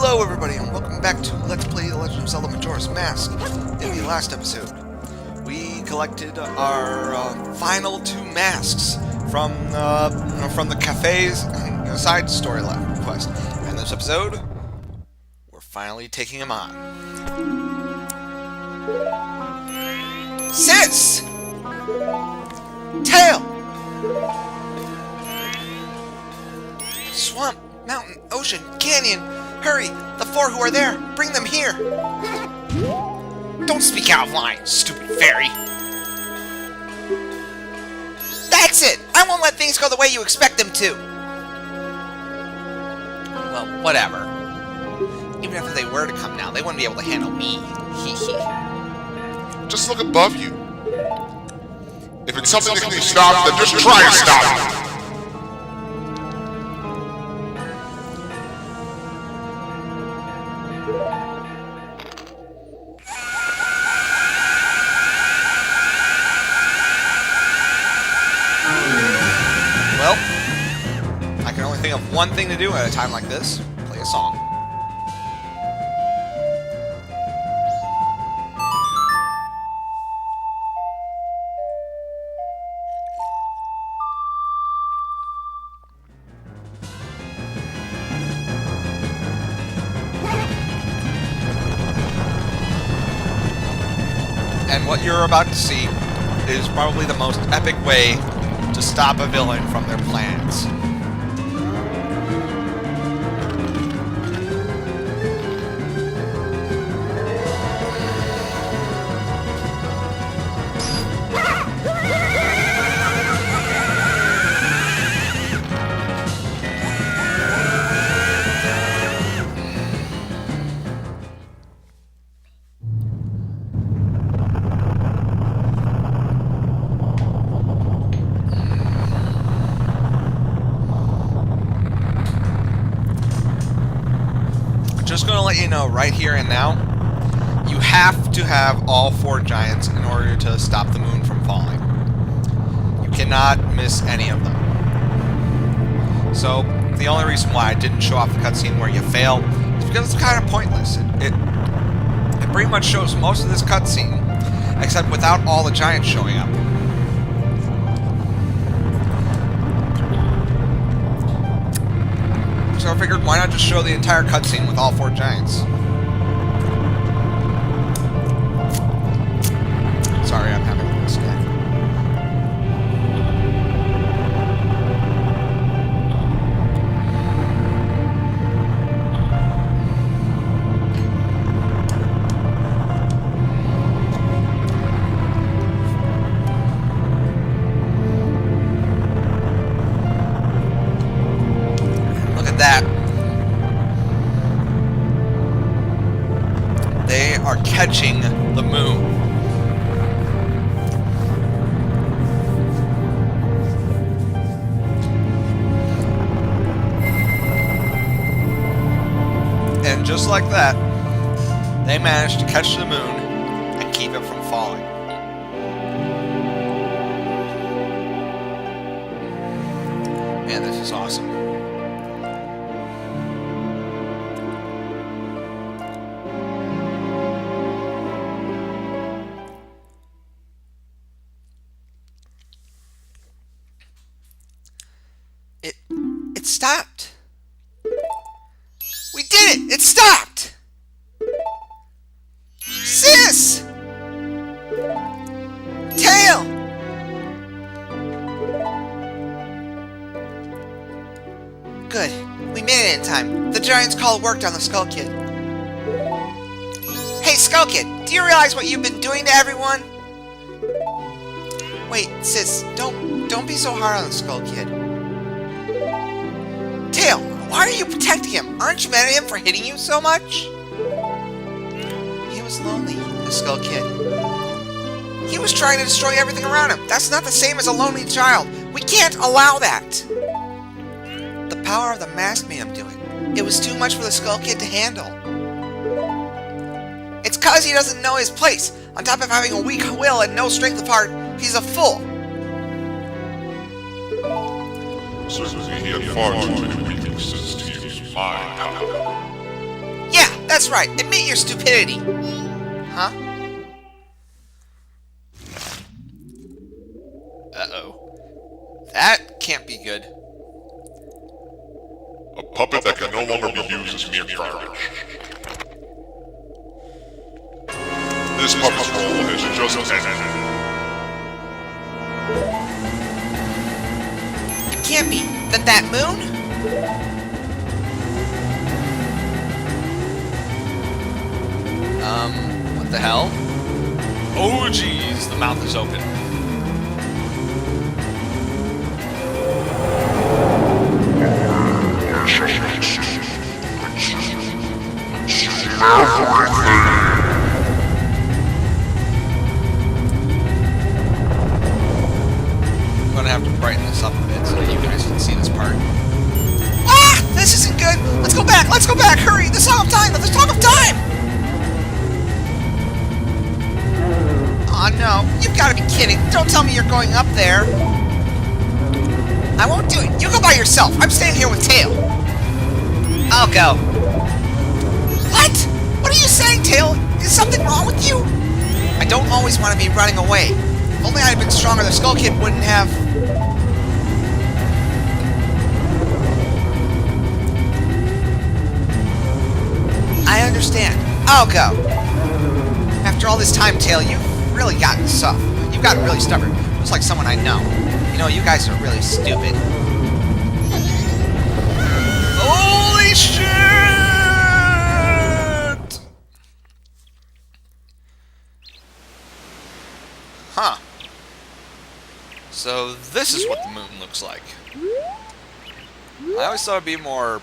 Hello everybody and welcome back to Let's Play The Legend of Zelda Majora's Mask. In the last episode, we collected our final two masks from the cafe's side story quest. And in this episode, we're finally taking them on. Sis! Tail! Swamp, mountain, ocean, canyon. Hurry! The four who are there! Bring them here! Don't speak out of line, stupid fairy! That's it! I won't let things go the way you expect them to! Well, whatever. Even if they were to come now, they wouldn't be able to handle me. Hee hee. Just look above you. If it's something that can be stopped, then just try to stop it! Well, I can only think of one thing to do at a time like this. Play a song. And what you're about to see is probably the most epic way to stop a villain from their plans. Just going to let you know right here and now, you have to have all four giants in order to stop the moon from falling. You cannot miss any of them. So, the only reason why I didn't show off the cutscene where you fail is because it's kind of pointless. It pretty much shows most of this cutscene, except without all the giants showing up. So I figured, why not just show the entire cutscene with all four giants? Sorry, I'm having a mistake. That they are catching the moon. And just like that, they managed to catch the moon and keep it from falling. Man, this is awesome. It stopped. We did it! It stopped! Sis! Tail! Good. We made it in time. The Giant's Call worked on the Skull Kid. Hey, Skull Kid! Do you realize what you've been doing to everyone? Wait, Sis, don't be so hard on the Skull Kid. Tail, why are you protecting him? Aren't you mad at him for hitting you so much? He was lonely, the Skull Kid. He was trying to destroy everything around him. That's not the same as a lonely child. We can't allow that. The power of the mask made him do it. It was too much for the Skull Kid to handle. It's cause he doesn't know his place. On top of having a weak will and no strength of heart, he's a fool. Certainly he had far too many weaknesses to use my power. That's right, admit your stupidity! Huh? Uh-oh. That can't be good. A puppet that can no longer be used as mere garbage. This puppet's role has just ended. It can't be. That moon? What the hell? Oh, jeez, the mouth is open. I'm gonna have to brighten this up a bit so that you guys can see this part. Ah! This isn't good! Let's go back! Let's go back! Hurry! The Song of Time! The Song of Time! Aw, no. You've gotta be kidding. Don't tell me you're going up there. I won't do it. You go by yourself. I'm staying here with Tail. I'll go. What? What are you saying, Tail? Is something wrong with you? I don't always want to be running away. If only I had been stronger, the Skull Kid wouldn't have... I understand. I'll go. After all this time, Tail, you've really gotten soft. You've gotten really stubborn. Just like someone I know. You know, you guys are really stupid. Holy shit! Huh. So this is what the moon looks like. I always thought it'd be more,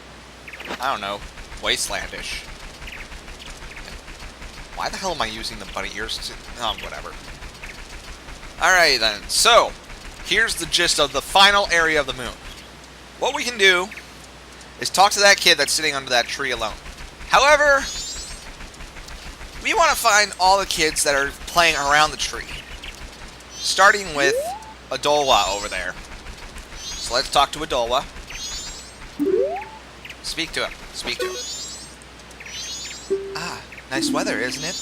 I don't know, wastelandish. Why the hell am I using the bunny ears to... Oh, whatever. Alright then, so, here's the gist of the final area of the moon. What we can do is talk to that kid that's sitting under that tree alone. However, we want to find all the kids that are playing around the tree. Starting with Adolwa over there. So let's talk to Adolwa. Speak to him. Speak to him. Ah, nice weather, isn't it?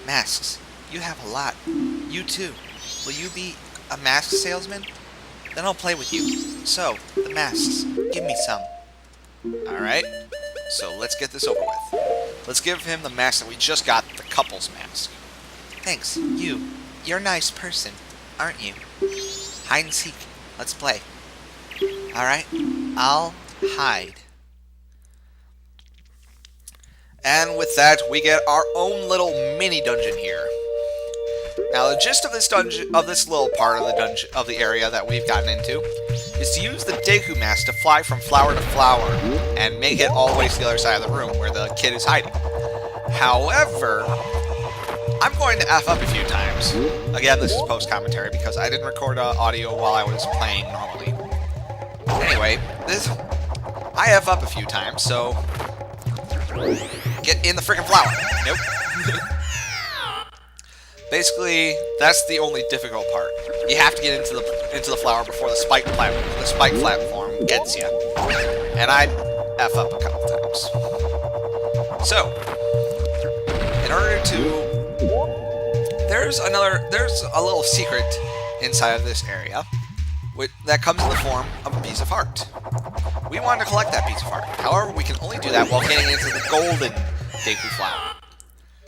Masks. You have a lot. You too. Will you be a mask salesman? Then I'll play with you. So, the masks. Give me some. Alright. So, let's get this over with. Let's give him the mask that we just got, the couple's mask. Thanks. You're a nice person, aren't you? Hide and seek. Let's play. Alright. I'll hide. And with that, we get our own little mini dungeon here. Now, the gist of this dungeon, of this little part of the dungeon, of the area that we've gotten into, is to use the Deku mask to fly from flower to flower and make it all the way to the other side of the room where the kid is hiding. However, I'm going to F up a few times. Again, this is post-commentary because I didn't record audio while I was playing normally. Anyway, I F up a few times, so get in the freaking flower. Nope. Basically, that's the only difficult part. You have to get into the flower before the spike platform gets you. And I F up a couple times. So, in order to... There's a little secret inside of this area that comes in the form of a piece of heart. We want to collect that piece of heart. However, we can only do that while getting into the golden Deku flower.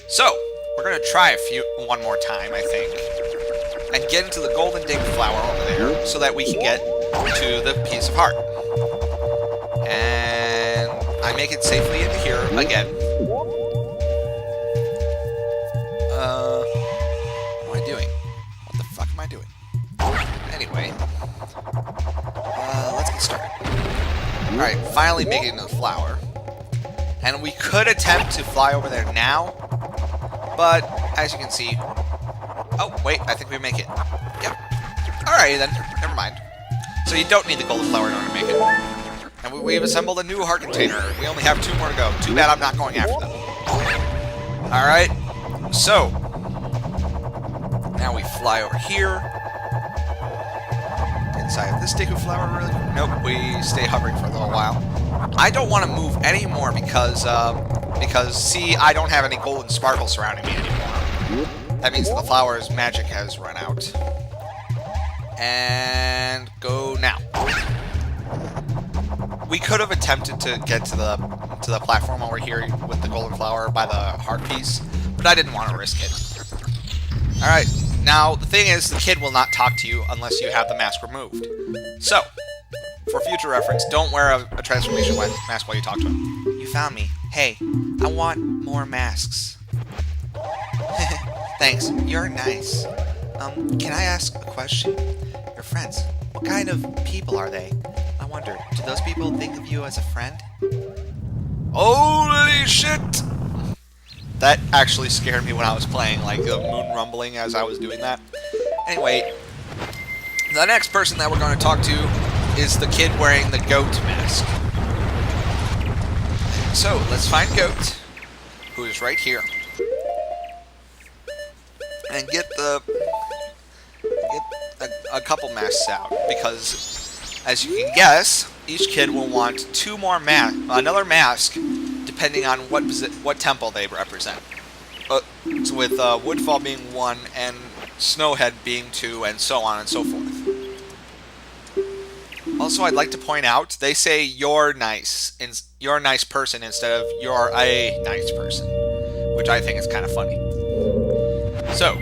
So, we're going to try one more time, I think, and get into the golden Deku flower over there so that we can get to the piece of heart. And I make it safely into here again. What am I doing? What the fuck am I doing? Anyway, let's get started. Alright, finally make it into the flower. And we could attempt to fly over there now, but as you can see... Oh, wait, I think we make it. Yep. Alright then, never mind. So you don't need the golden flower in order to make it. And we've assembled a new heart container. We only have 2 more to go. Too bad I'm not going after them. Alright, so... Now we fly over here. Inside of this Deku flower, really? Nope, we stay hovering for a little while. I don't want to move anymore because Because, see, I don't have any golden sparkles surrounding me anymore. That means the flower's magic has run out. And go now. We could have attempted to get to the platform over here with the golden flower by the heart piece, but I didn't want to risk it. Alright, now the thing is, the kid will not talk to you unless you have the mask removed. So, for future reference, don't wear a transformation mask while you talk to him. You found me. Hey, I want more masks. Thanks, you're nice. Can I ask a question? Your friends, what kind of people are they? I wonder, do those people think of you as a friend? Holy shit! That actually scared me when I was playing, like the moon rumbling as I was doing that. Anyway, the next person that we're going to talk to is the kid wearing the goat mask. So, let's find Goat, who is right here, and get a couple masks out, because, as you can guess, each kid will want another mask, depending on what temple they represent. So with Woodfall being 1, and Snowhead being 2, and so on and so forth. Also, I'd like to point out, they say you're nice, you're a nice person instead of you're a nice person, which I think is kind of funny. So,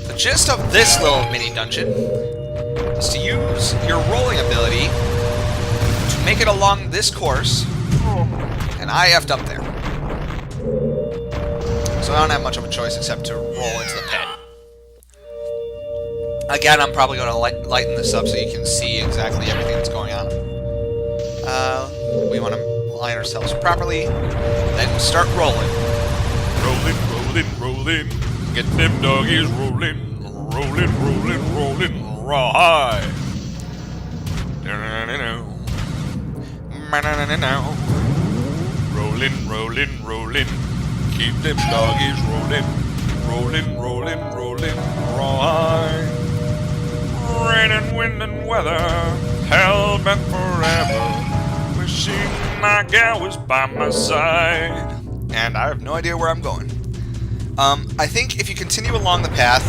the gist of this little mini dungeon is to use your rolling ability to make it along this course, and I effed up there. So I don't have much of a choice except to roll into the pit. Again, I'm probably going to lighten this up so you can see exactly everything that's going on. We want to align ourselves properly, then start rolling. Rolling, rolling, rolling. Get them doggies rolling. Rolling, rolling, rolling. Rawhide. Rolling, rolling, rolling. Keep them doggies rolling. Rolling, rolling, rolling. Rawhide. Rain and wind and weather, hell bent forever. Wishing my gal was by my side. And I have no idea where I'm going. I think if you continue along the path,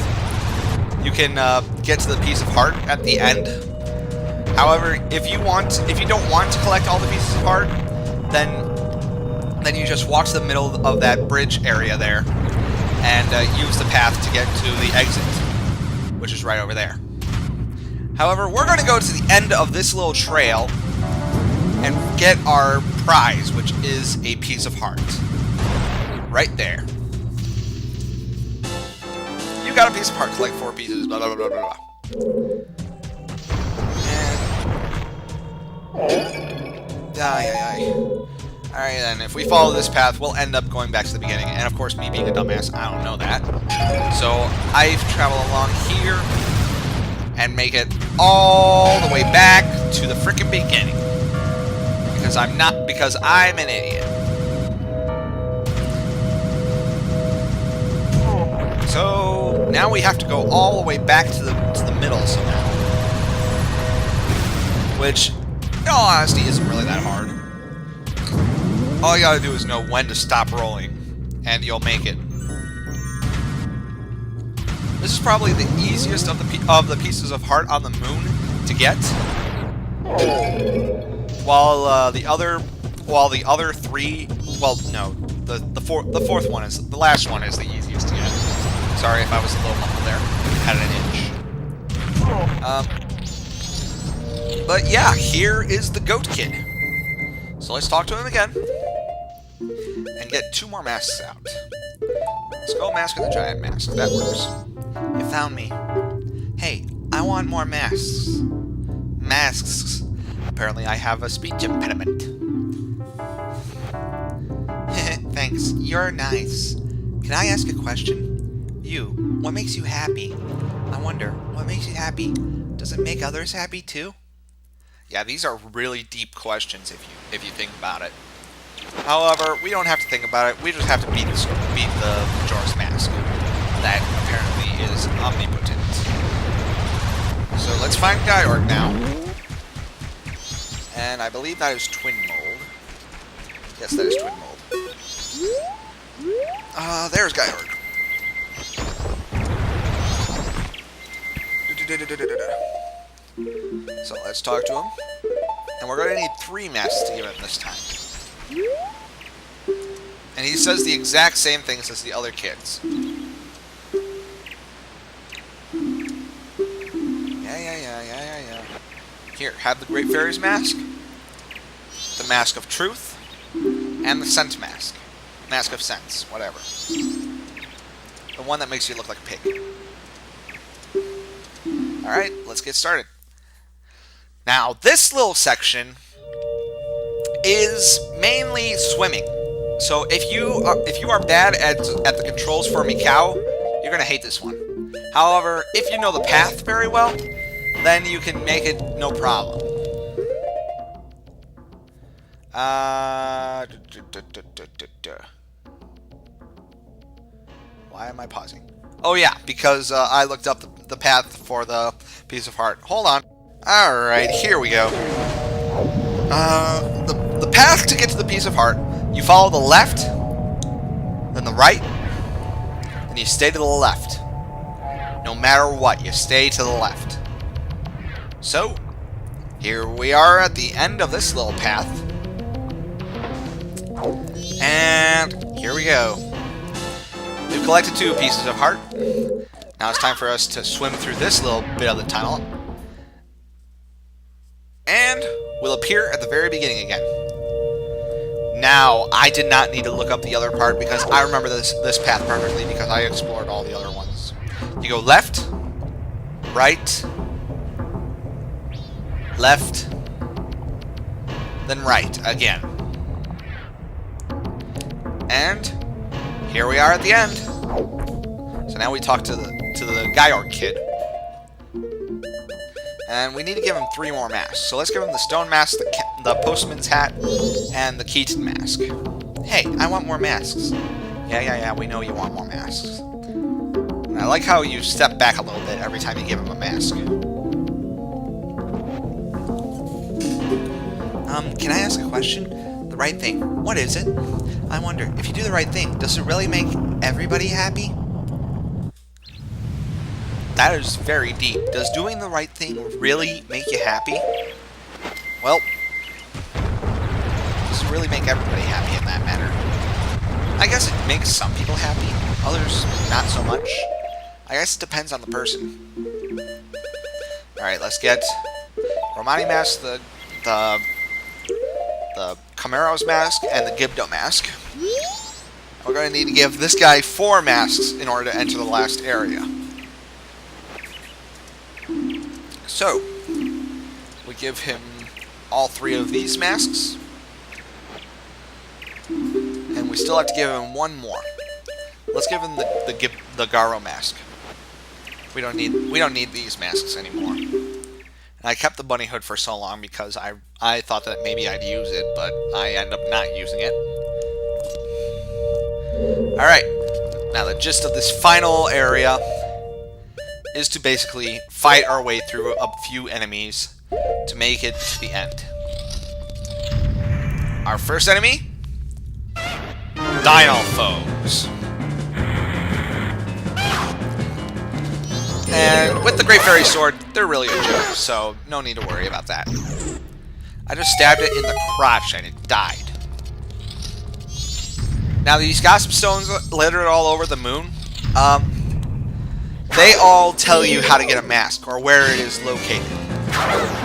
you can get to the piece of heart at the end. However, if you don't want to collect all the pieces of heart, then you just walk to the middle of that bridge area there, and use the path to get to the exit, which is right over there. However, we're going to go to the end of this little trail and get our prize, which is a piece of heart. Right there. You got a piece of heart, collect 4 pieces, blah, blah, blah, blah, blah. And... Alright then, if we follow this path, we'll end up going back to the beginning. And of course, me being a dumbass, I don't know that. So, I've traveled along here and make it all the way back to the frickin' beginning. Because I'm an idiot. So now we have to go all the way back to the middle somehow. Which, in all honesty, isn't really that hard. All you gotta do is know when to stop rolling, and you'll make it. This is probably the easiest of the pieces of heart on the moon to get. While the other 3, well, no, the fourth one is the last one is the easiest to get. Sorry if I was a little muffled there. Had an inch. But yeah, here is the Goat Kid. So let's talk to him again and get 2 more masks out. Let's go mask with the giant mask. That works. You found me. Hey, I want more masks. Masks. Apparently I have a speech impediment. Thanks, you're nice. Can I ask a question? You, what makes you happy? I wonder, what makes you happy? Does it make others happy too? Yeah, these are really deep questions if you think about it. However, we don't have to think about it, we just have to beat the Majora's Mask. That apparently is omnipotent. So let's find Gaiorg now. And I believe that is Twin Mold. Yes, that is Twin Mold. There's Guyard. So let's talk to him. And we're going to need 3 masks to give him this time. And he says the exact same things as the other kids. Yeah. Here, have the Great Fairy's mask, the Mask of Truth, and the Scent Mask. Mask of Sense, whatever. The one that makes you look like a pig. Alright, let's get started. Now, this little section is mainly swimming. So if you are bad at the controls for Mikau, you're going to hate this one. However, if you know the path very well, then you can make it no problem. Why am I pausing? Oh yeah, because I looked up the path for the Piece of Heart. Hold on. Alright, here we go. The path to get to the Piece of Heart, you follow the left, then the right, and you stay to the left. No matter what, you stay to the left. So, here we are at the end of this little path. And here we go. We've collected 2 pieces of heart. Now it's time for us to swim through this little bit of the tunnel. And we'll appear at the very beginning again. Now, I did not need to look up the other part because I remember this path perfectly because I explored all the other ones. You go left, right, left, then right again. And here we are at the end. So now we talk to the Guyard kid. And we need to give him 3 more masks. So let's give him the stone mask, the postman's hat, and the Keaton mask. Hey, I want more masks. Yeah, we know you want more masks. And I like how you step back a little bit every time you give him a mask. Can I ask a question? The right thing. What is it? I wonder, if you do the right thing, does it really make everybody happy? That is very deep. Does doing the right thing really make you happy? Well, does it really make everybody happy in that matter? I guess it makes some people happy, others not so much. I guess it depends on the person. Alright, let's get Romani mask, the Camaro's mask, and the Gibdo mask. We're going to need to give this guy 4 masks in order to enter the last area. So, we give him all 3 of these masks. And we still have to give him 1 more. Let's give him the Garo mask. We don't need these masks anymore. And I kept the bunny hood for so long because I thought that maybe I'd use it, but I ended up not using it. Alright, now the gist of this final area is to basically fight our way through a few enemies to make it to the end. Our first enemy? Dinalfoes. And with the Great Fairy Sword, they're really a joke, so no need to worry about that. I just stabbed it in the crotch and it died. Now these gossip stones littered all over the moon, they all tell you how to get a mask, or where it is located.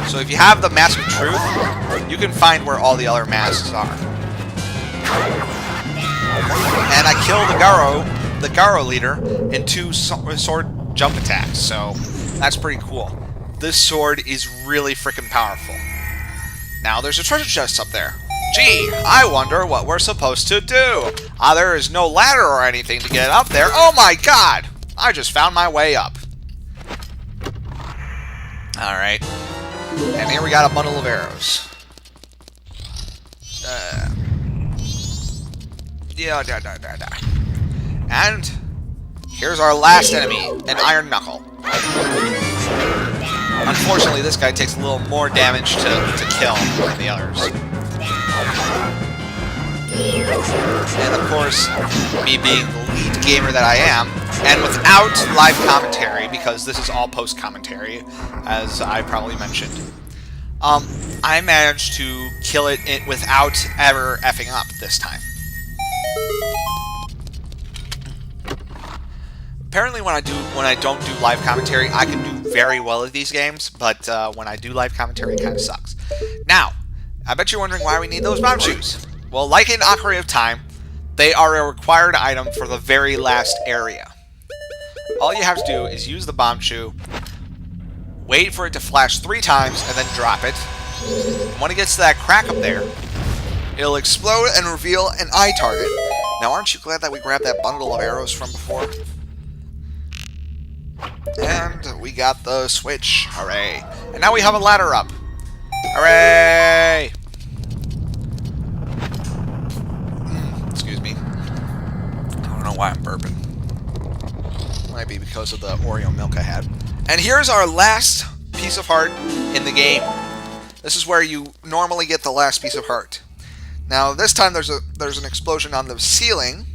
So if you have the Mask of Truth, you can find where all the other masks are. And I killed the Garo leader in 2 sword jump attacks, so that's pretty cool. This sword is really freaking powerful. Now there's a treasure chest up there. Gee, I wonder what we're supposed to do. There is no ladder or anything to get up there. Oh my god! I just found my way up. Alright. And here we got a bundle of arrows. And here's our last enemy, an Iron Knuckle. Unfortunately, this guy takes a little more damage to kill than the others. And of course, me being the lead gamer that I am, and without live commentary, because this is all post-commentary, as I probably mentioned, I managed to kill it without ever effing up this time. Apparently when I don't do live commentary, I can do very well at these games, but when I do live commentary, it kind of sucks. Now, I bet you're wondering why we need those bomb shoes. Well, like in Ocarina of Time, they are a required item for the very last area. All you have to do is use the bomb shoe, wait for it to flash 3 times, and then drop it. And when it gets to that crack up there, it'll explode and reveal an eye target. Now, aren't you glad that we grabbed that bundle of arrows from before? And we got the switch. Hooray. And now we have a ladder up. Hooray! Excuse me. I don't know why I'm burping. Might be because of the Oreo milk I had. And here's our last piece of heart in the game. This is where you normally get the last piece of heart. Now, this time there's an explosion on the ceiling.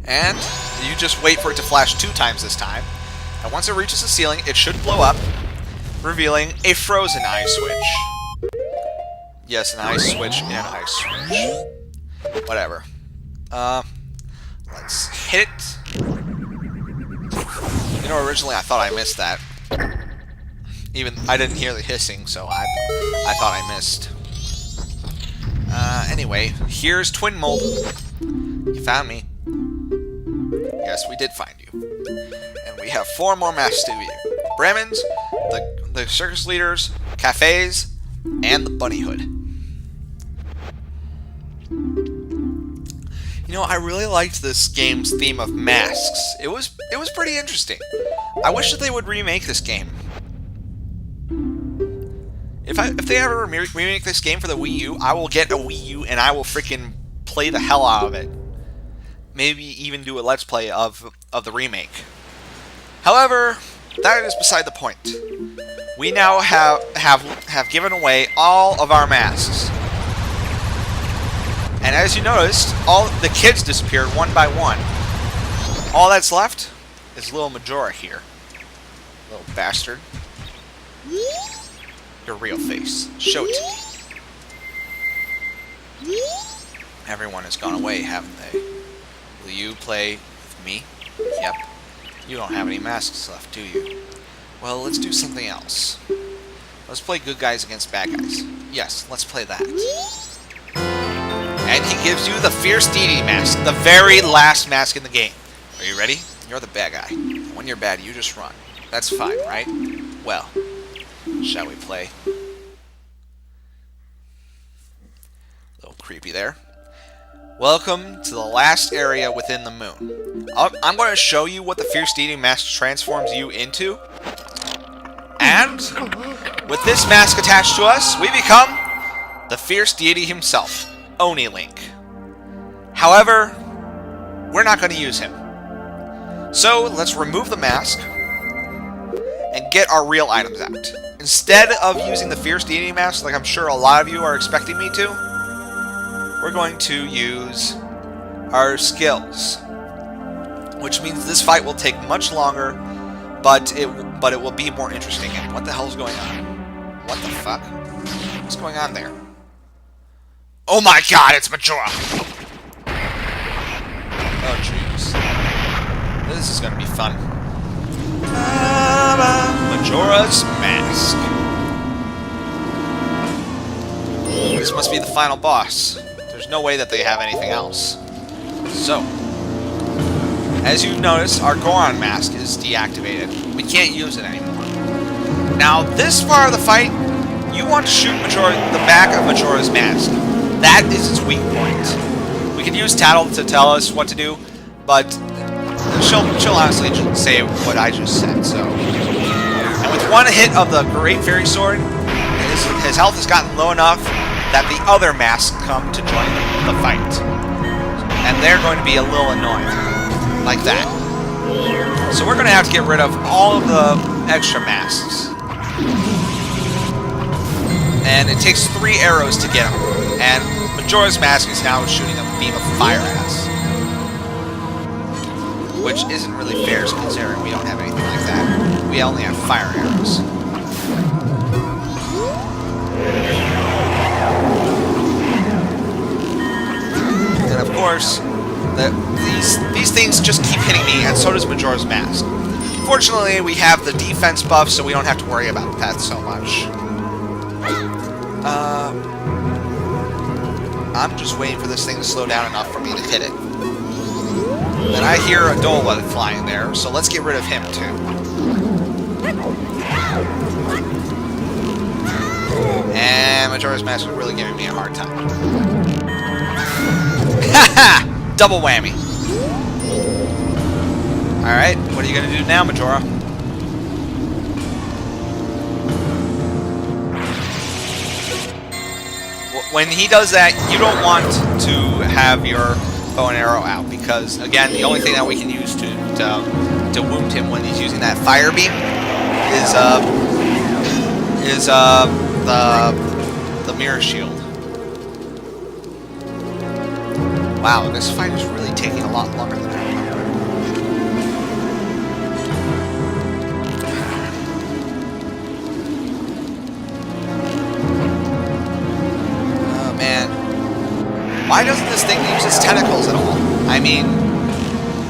And you just wait for it to flash 2 times this time. And once it reaches the ceiling, it should blow up, revealing a frozen ice switch. Yes, an ice switch and an ice switch. Whatever. Let's hit it. You know, originally I thought I missed that. Even I didn't hear the hissing, so I thought I missed. Anyway, here's Twin Mold. You found me. Yes, we did find you. And we have 4 more masks to view. Brahmins, the circus leaders, cafes, and the bunny hood. You know, I really liked this game's theme of masks. It was pretty interesting. I wish that they would remake this game. If they ever remake this game for the Wii U, I will get a Wii U and I will freaking play the hell out of it. Maybe even do a Let's Play of the remake. However, that is beside the point. We now have given away all of our masks. And as you noticed, all the kids disappeared one by one. All that's left is little Majora here. Little bastard. Your real face. Show it to me. Everyone has gone away, haven't they? Will you play with me? Yep. You don't have any masks left, do you? Well, let's do something else. Let's play good guys against bad guys. Yes, let's play that. And he gives you the Fierce Deity mask, the very last mask in the game. Are you ready? You're the bad guy. When you're bad, you just run. That's fine, right? Well, shall we play? A little creepy there. Welcome to the last area within the moon. I'm going to show you what the Fierce Deity mask transforms you into. And with this mask attached to us, we become the Fierce Deity himself, Oni Link. However, we're not going to use him. So let's remove the mask and get our real items out. Instead of using the Fierce Deity mask, like I'm sure a lot of you are expecting me to, we're going to use our skills, which means this fight will take much longer, but it will be more interesting. And what the hell is going on? What the fuck? What's going on there? Oh my god, it's Majora! Oh jeez, this is gonna be fun. Majora's Mask. This must be the final boss. There's no way that they have anything else. So, as you notice, our Goron mask is deactivated. We can't use it anymore. Now, this part of the fight, you want to shoot Majora, the back of Majora's mask. That is its weak point. We can use Tattle to tell us what to do, but she'll honestly say what I just said. So, and with one hit of the Great Fairy Sword, his health has gotten low enough that the other masks come to join the fight. And they're going to be a little annoying. Like that. So we're going to have to get rid of all of the extra masks. And it takes 3 arrows to get them. And Majora's Mask is now shooting a beam of fire at us. Which isn't really fair considering we don't have anything like that. We only have fire arrows. And of course, these things just keep hitting me, and so does Majora's Mask. Fortunately, we have the defense buff, so we don't have to worry about that so much. I'm just waiting for this thing to slow down enough for me to hit it. And I hear a Dola flying there, so let's get rid of him too. And Majora's Mask is really giving me a hard time. Haha! Double whammy. Alright, what are you going to do now, Majora? When he does that, you don't want to have your bow and arrow out, because, again, the only thing that we can use to wound him when he's using that fire beam is the mirror shield. Wow, this fight is really taking a lot longer than I remember. Oh man, why doesn't this thing use its tentacles at all? I mean,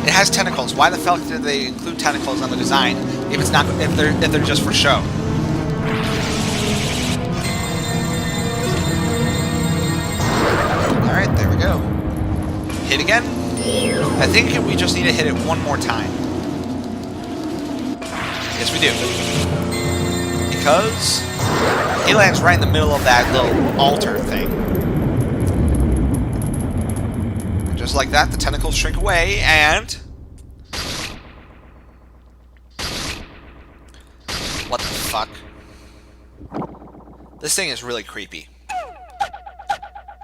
it has tentacles. Why the fuck did they include tentacles on the design if it's not if they're just for show? All right, there we go. Hit again? I think we just need to hit it one more time. Yes, we do. Because he lands right in the middle of that little altar thing. And just like that, the tentacles shrink away, and... What the fuck? This thing is really creepy.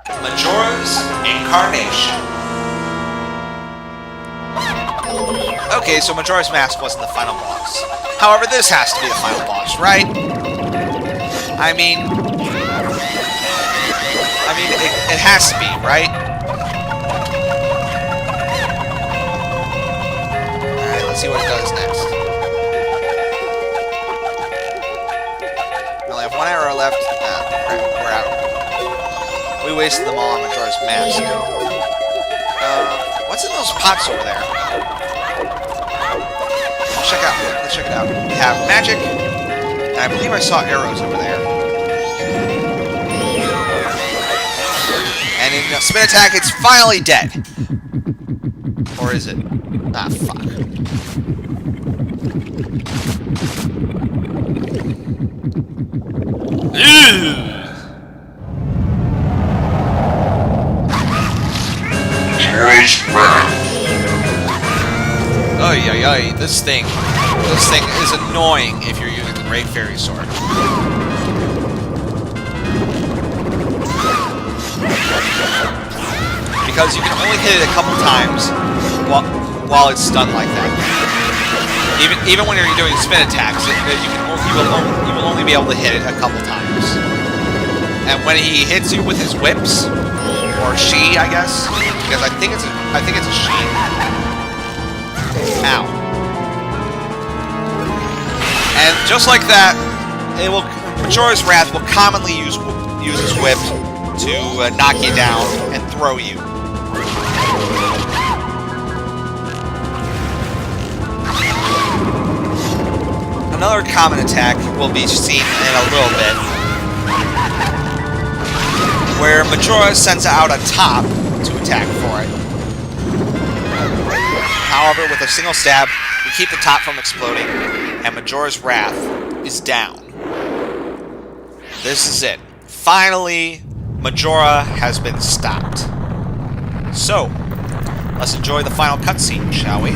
Majora's Incarnation. Okay, so Majora's Mask wasn't the final boss. However, this has to be the final boss, right? I mean, it has to be, right? Alright, let's see what it does next. We only have one arrow left. We're out. We wasted them all on Majora's Mask. What's in those pots over there? Let's check it out. We have magic, and I believe I saw arrows over there. And in spin attack, it's finally dead. Or is it? Ah, fuck. Oy, this thing is annoying if you're using the Great Fairy Sword. Because you can only hit it a couple times while it's stunned like that. Even when you're doing spin attacks, you will only be able to hit it a couple times. And when he hits you with his whips, or she, I guess, because I think it's a she. Ow. And just like that, Majora's Wrath will commonly use his whip to knock you down and throw you. Another common attack will be seen in a little bit, where Majora sends out a top to attack for it. However, with a single stab, we keep the top from exploding, and Majora's Wrath is down. This is it. Finally, Majora has been stopped. So, let's enjoy the final cutscene, shall we?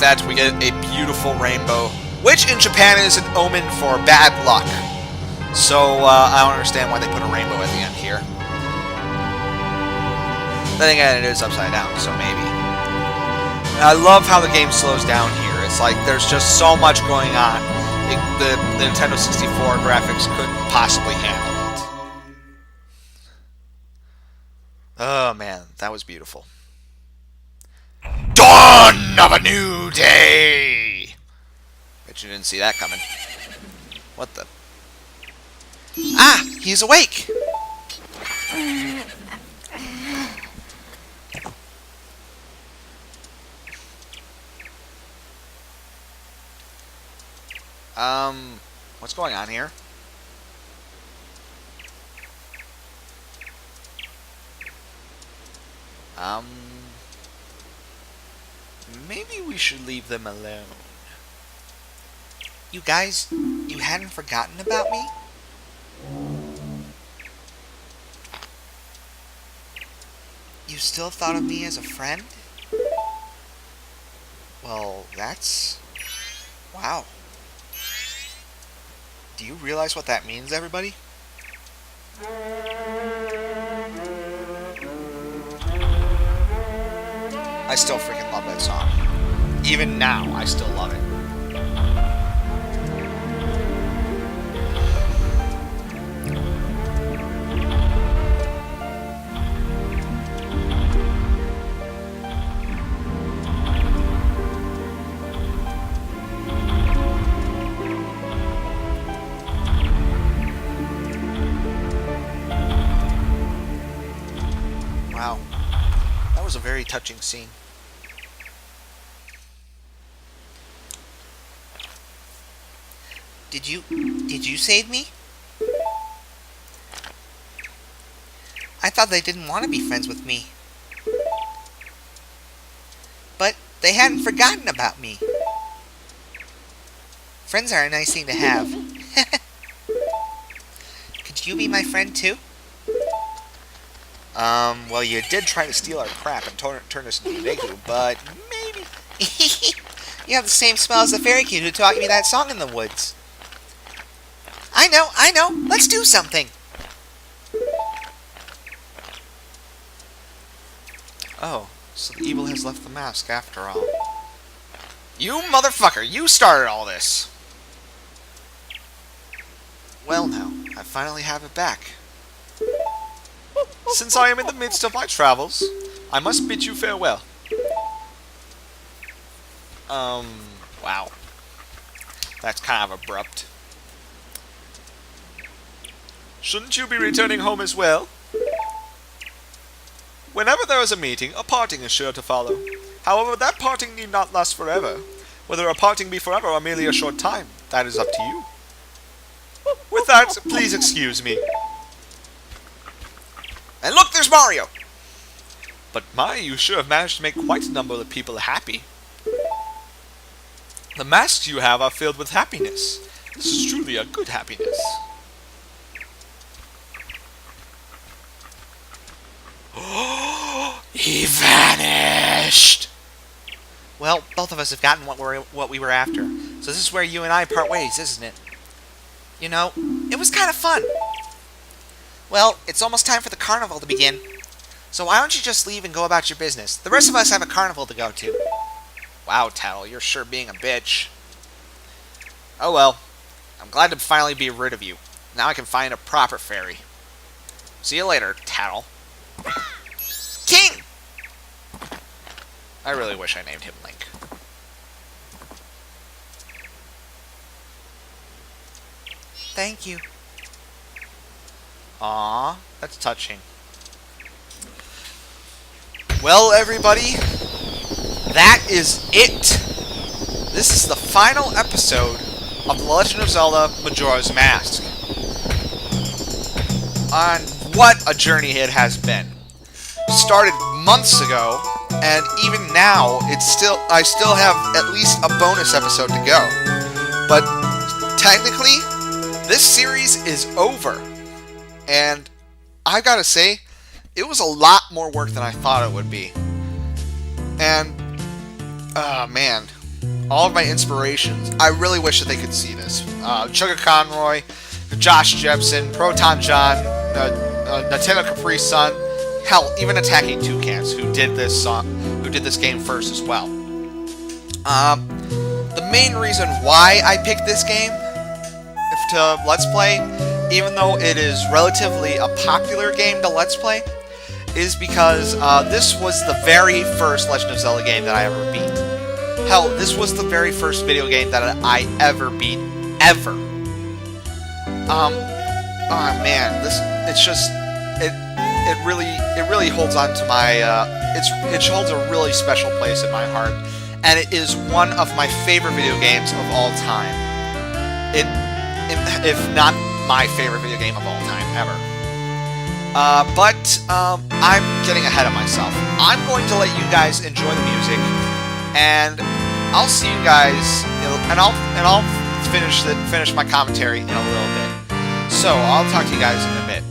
that, we get a beautiful rainbow, which in Japan is an omen for bad luck. So, I don't understand why they put a rainbow at the end here. Then again, it is upside down, so maybe. And I love how the game slows down here. It's like there's just so much going on. The Nintendo 64 graphics couldn't possibly handle it. Oh man, that was beautiful. Dawn of a new day! Bet you didn't see that coming. What the? Ah! He's awake! What's going on here? Maybe we should leave them alone. You guys, you hadn't forgotten about me? You still thought of me as a friend? Well, that's... wow. Do you realize what that means, everybody? I still freaking love that song. Even now, I still love it. Wow. That was a very touching scene. Did you save me? I thought they didn't want to be friends with me. But they hadn't forgotten about me. Friends are a nice thing to have. Could you be my friend too? Well, you did try to steal our crap and turn us into Deku, but maybe. You have the same smell as the fairy kid who taught me that song in the woods. I know. Let's do something. Oh, so the evil has left the mask after all. You motherfucker, you started all this. Well now, I finally have it back. Since I am in the midst of my travels, I must bid you farewell. Wow. That's kind of abrupt. Shouldn't you be returning home as well? Whenever there is a meeting, a parting is sure to follow. However, that parting need not last forever. Whether a parting be forever or merely a short time, that is up to you. With that, please excuse me. And look, there's Mario! But my, you sure have managed to make quite a number of people happy. The masks you have are filled with happiness. This is truly a good happiness. He vanished! Well, both of us have gotten what we were after. So this is where you and I part ways, isn't it? You know, it was kind of fun. Well, it's almost time for the carnival to begin. So why don't you just leave and go about your business? The rest of us have a carnival to go to. Wow, Tattle, you're sure being a bitch. Oh well. I'm glad to finally be rid of you. Now I can find a proper fairy. See you later, Tattle. King! I really wish I named him Link. Thank you. Aww, that's touching. Well, everybody, that is it. This is the final episode of The Legend of Zelda Majora's Mask. On what a journey it has been. Started months ago, and even now, I still have at least a bonus episode to go. But technically, this series is over. And I gotta say, it was a lot more work than I thought it would be. And, man, all of my inspirations. I really wish that they could see this. Sugar Conroy, Josh Jepson, Proton John, Nintendo Capri Sun, hell, even Attacking Toucans, who did this game first as well. The main reason why I picked this game to Let's Play, even though it is relatively a popular game to Let's Play, is because this was the very first Legend of Zelda game that I ever beat. Hell, this was the very first video game that I ever beat, ever. Oh man, it really holds on to my, it holds a really special place in my heart, and it is one of my favorite video games of all time. If not my favorite video game of all time, ever. But I'm getting ahead of myself. I'm going to let you guys enjoy the music, and I'll see you guys, and I'll finish my commentary in a little bit. So I'll talk to you guys in a bit.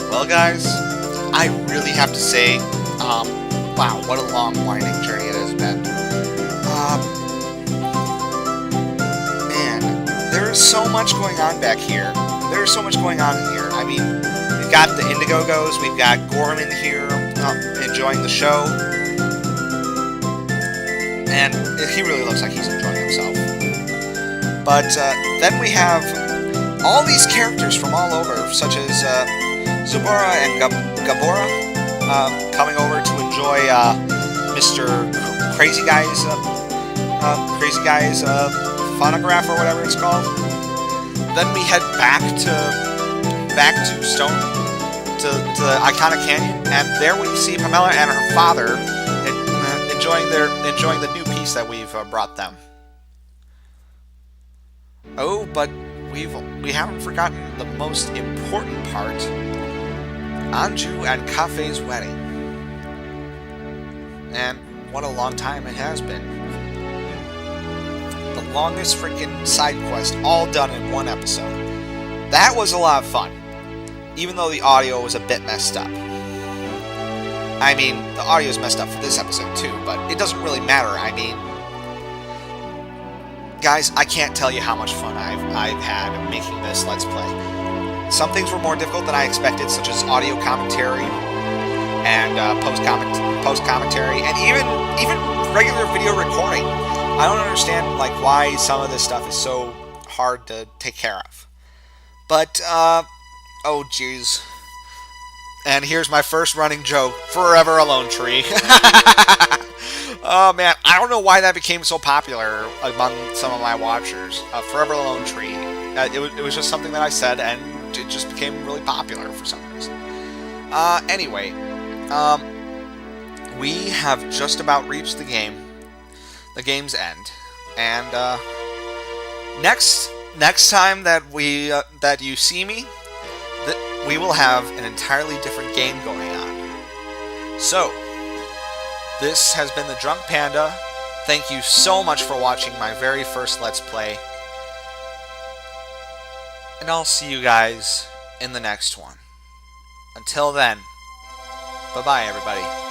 Well, guys, I really have to say, wow, what a long, winding journey it has been. Man, there is so much going on back here. There's so much going on in here. I mean, we've got the Indigogos, we've got Gorman here, enjoying the show. And he really looks like he's enjoying himself. But then we have all these characters from all over, such as Zubora and Gabora, coming over to enjoy Mr. Crazy Guy's phonograph or whatever it's called. Then we head back to Stone, to the Iconic Canyon, and there we see Pamela and her father enjoying the new piece that we've brought them. Oh, but we haven't forgotten the most important part: Anju and Kafei's wedding. And what a long time it has been. The longest freaking side quest, all done in one episode. That was a lot of fun, even though the audio was a bit messed up. I mean, the audio is messed up for this episode too, but it doesn't really matter. I mean, guys, I can't tell you how much fun I've had making this Let's Play. Some things were more difficult than I expected, such as audio commentary and post-commentary, and even regular video recording. I don't understand why some of this stuff is so hard to take care of. But, oh jeez. And here's my first running joke: Forever Alone Tree. Oh man, I don't know why that became so popular among some of my watchers. Forever Alone Tree. It was just something that I said, and it just became really popular for some reason. Anyway, we have just about reached the game's end, and next time that that you see me, we will have an entirely different game going on. So, this has been the Drunk Panda. Thank you so much for watching my very first Let's Play. And I'll see you guys in the next one. Until then, bye-bye, everybody.